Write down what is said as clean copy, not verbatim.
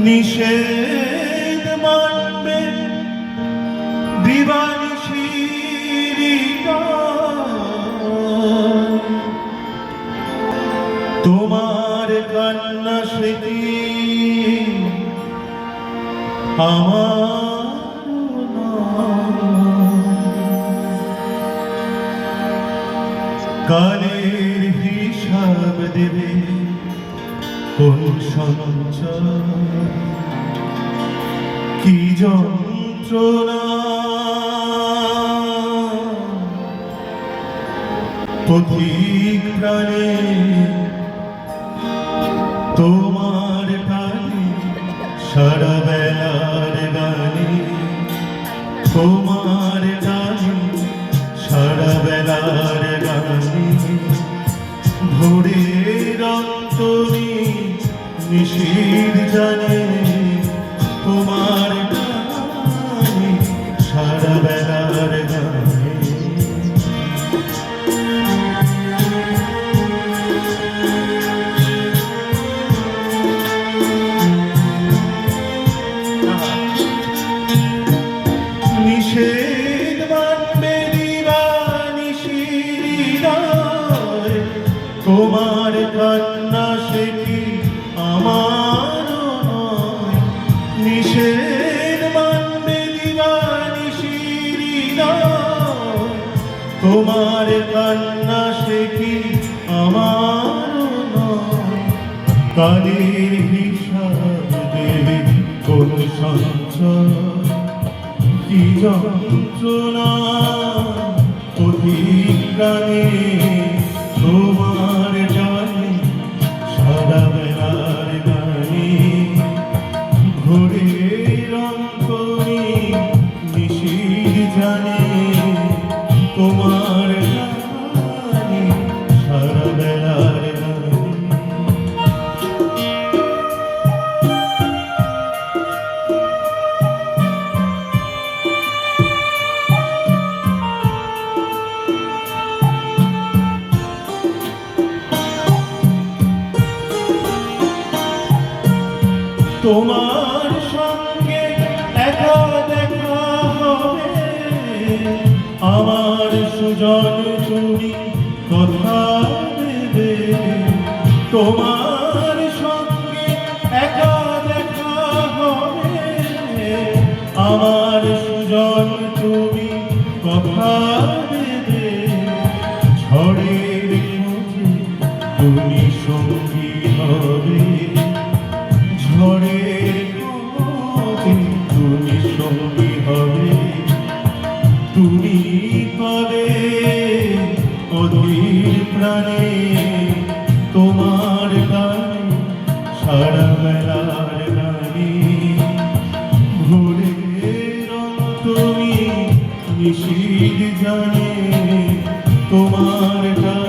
নিষেধ মানবে দিবানিশির তোমার কান্না সে কি আমার কালের হিসাব দেবে কোন সঞ্চয় কি যন্ত্রণা পথিক প্রাণে তোমার গানে সারা বেলার গানে তোমার গানে সারা বেলার গানে ভোরের অন্তরে নিশির জানে তোমার গানে সারা বেলার গানে নিষেধ মানবে দিবানিশির তোমার কান্না সে কি আমার নয় নিষেধ মানবে দিবানিশির তোমার কান্না সে কি আমার নয় কালের হিসাব দেবে কোন সঞ্চয় কি যন্ত্রণা অধিক প্রাণে তোমার জানে সারা বেলার গানে ভোরের অন্তরে নিশির জানে তোমার গানে সারা বেলার গানে তোমার সঙ্গে একা দেখা হবে আমার সুজন তুমি কথা দেবে তোমার সঙ্গে একা দেখা হবে আমার সুজন তুমি কথা দেবে ঝড়ের খোঁজে তুমি সঙ্গী হবে ঝড়ের খোঁজে তুমি সঙ্গী হবে তুমি পাবে অধীর প্রাণে তোমার গানে সারা বেলার গানে ভোরের অন্তরে নিশির জানে তোমার গানে